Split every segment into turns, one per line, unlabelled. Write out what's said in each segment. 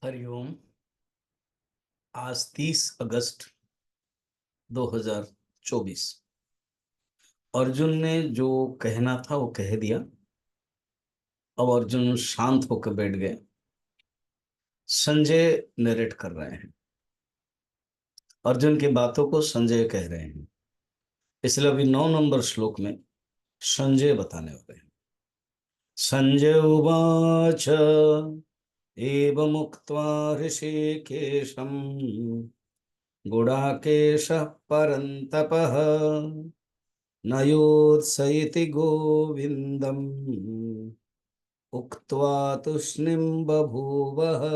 हरिओम। आज 30 अगस्त 2024। अर्जुन ने जो कहना था वो कह दिया। अब अर्जुन शांत होकर बैठ गए। संजय नरेट कर रहे हैं। अर्जुन की बातों को संजय कह रहे हैं। इसलिए अभी 9 नंबर श्लोक में संजय बताने वाले हैं। संजय उवाच एवमुक्त्वा ऋषिकेशं गुडाकेशः परन्तपः न योत्सयति गोविन्दम् उक्त्वा तूष्णीं बभूवः।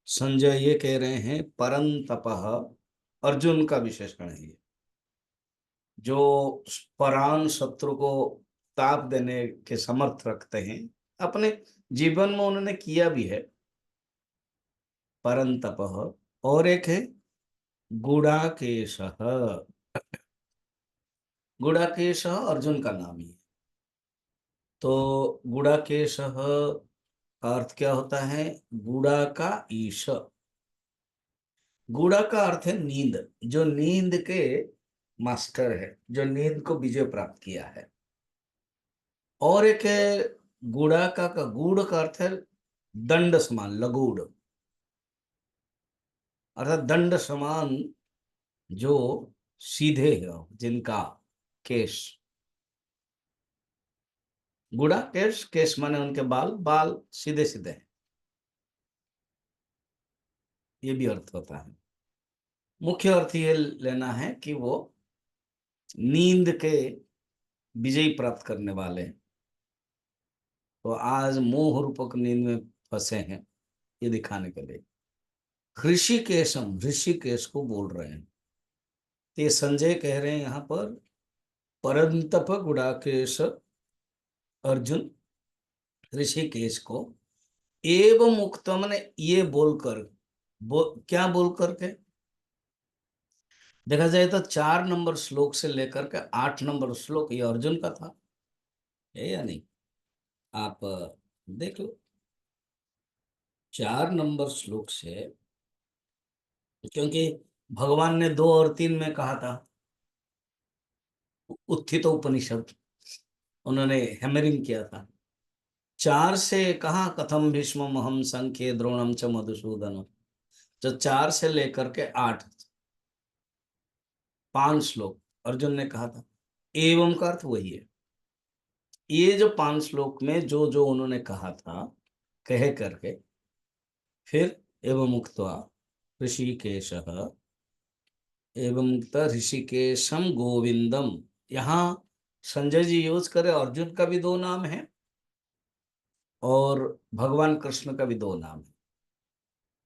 संजय ये कह रहे हैं परंतपः अर्जुन का विशेषण है ये, जो परान शत्रु को ताप देने के समर्थ रखते हैं। अपने जीवन में उन्होंने किया भी है परंतपः। और एक है गुडाकेशः। गुडाकेशः अर्जुन का नाम ही है। तो गुडाकेशः का अर्थ क्या होता है? गुड़ा का ईश। गुड़ा का अर्थ है नींद, जो नींद के मास्टर है, जो नींद को विजय प्राप्त किया है। और एक है गुड़ा का गूढ़ का अर्थ है दंड समान, लगूढ़, अर्थात दंड समान, जो सीधे है, जिनका केश। गुड़ा केश, केश माने उनके बाल, बाल सीधे सीधे हैं, ये भी अर्थ होता है। मुख्य अर्थ ये लेना है कि वो नींद के विजय प्राप्त करने वाले हैं। तो आज मोह रूपक नींद में फंसे हैं, ये दिखाने के लिए ऋषिकेशम, ऋषिकेश को बोल रहे हैं। तो ये संजय कह रहे हैं यहाँ पर परंतप गुडाकेश अर्जुन ऋषिकेश को एवं मुक्त, मैंने ये बोलकर, क्या बोल करके देखा जाए तो 4 नंबर श्लोक से लेकर के 8 नंबर श्लोक ये अर्जुन का था, है या नहीं? आप देख लो 4 नंबर श्लोक से, क्योंकि भगवान ने 2 और 3 में कहा था, उत्थित उपनिषद उन्होंने हैमरिंग किया था। 4 से कहा कथम भीष्मम अहम संख्ये द्रोणम च मधुसूदन। जो 4 से लेकर के 8, 5 श्लोक अर्जुन ने कहा था। एवं का अर्थ वही है। ये जो 5 श्लोक में जो जो उन्होंने कहा था कह करके, फिर एवं उक्त्वा ऋषिकेशः, एवं मुक्त ऋषिकेशम गोविंदम। यहाँ संजय जी यूज करे, अर्जुन का भी 2 नाम है और भगवान कृष्ण का भी 2 नाम है।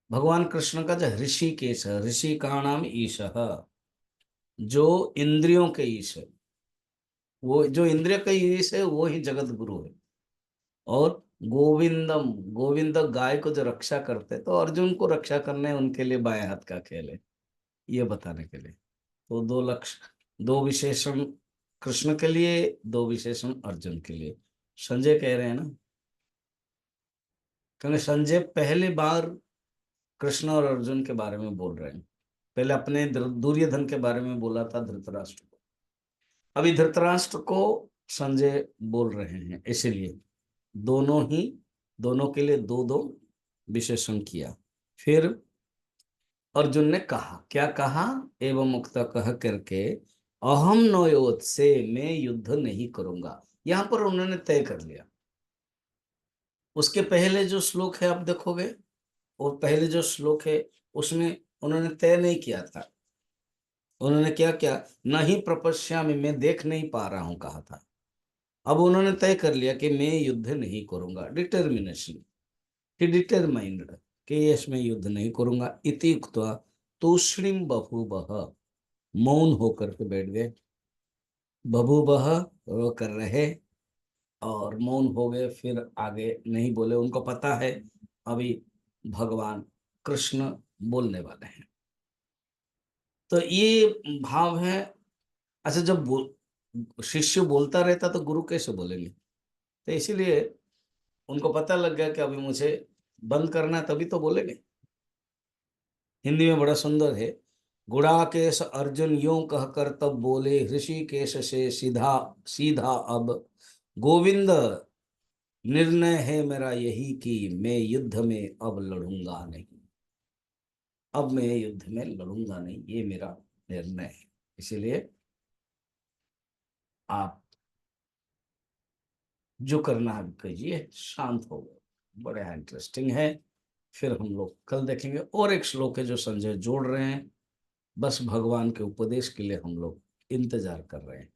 भगवान कृष्ण का जो ऋषिकेश है, ऋषि का नाम ईश, जो इंद्रियों के ईश है, वो जो इंद्रिय का ईश है वो ही जगत गुरु है। और गोविंदम, गोविंद गाय को जो रक्षा करते, तो अर्जुन को रक्षा करने उनके लिए बाएं हाथ का खेल है, ये बताने के लिए। तो 2 लक्ष्य, 2 विशेषण कृष्ण के लिए, 2 विशेषण अर्जुन के लिए संजय कह रहे हैं ना। क्योंकि संजय पहली बार कृष्ण और अर्जुन के बारे में बोल रहे हैं। पहले अपने दुर्योधन के बारे में बोला था धृतराष्ट्र को, अभी धृतराष्ट्र को संजय बोल रहे हैं। इसीलिए दोनों ही, दोनों के लिए 2-2 विशेषण किया। फिर अर्जुन ने कहा, क्या कहा? एवं मुक्त कह करके अहम नोयोत से, मैं युद्ध नहीं करूंगा। यहां पर उन्होंने तय कर लिया। उसके पहले जो श्लोक है आप देखोगे, और पहले जो श्लोक है उसमें उन्होंने तय नहीं किया था। उन्होंने क्या क्या, नहीं प्रपश्यामि, मैं देख नहीं पा रहा हूं कहा था। अब उन्होंने तय कर लिया कि मैं युद्ध नहीं करूंगा। डिटर्मिनेशन, ही डिटरमाइंड कि यस मैं युद्ध नहीं करूंगा। इति उक्त्वा तूष्णीम बभूवः, मौन होकर के बैठ गए। बभूवः रो कर रहे और मौन हो गए, फिर आगे नहीं बोले। उनको पता है अभी भगवान कृष्ण बोलने वाले हैं। तो ये भाव है। अच्छा, जब शिष्य बोलता रहता तो गुरु कैसे बोलेंगे? तो इसीलिए उनको पता लग गया कि अभी मुझे बंद करना है तभी तो बोलेंगे। हिंदी में बड़ा सुंदर है। गुड़ाकेश अर्जुन यूं कहकर तब बोले, ऋषिकेश से सीधा सीधा अब, गोविंद निर्णय है मेरा यही कि मैं युद्ध में अब लड़ूंगा नहीं। अब मैं युद्ध में लड़ूंगा नहीं, ये मेरा निर्णय है। इसीलिए आप जो करना है कीजिए, शांत हो गए। बड़ा इंटरेस्टिंग है। फिर हम लोग कल देखेंगे। और एक श्लोक है जो संजय जोड़ रहे हैं, बस भगवान के उपदेश के लिए हम लोग इंतजार कर रहे हैं।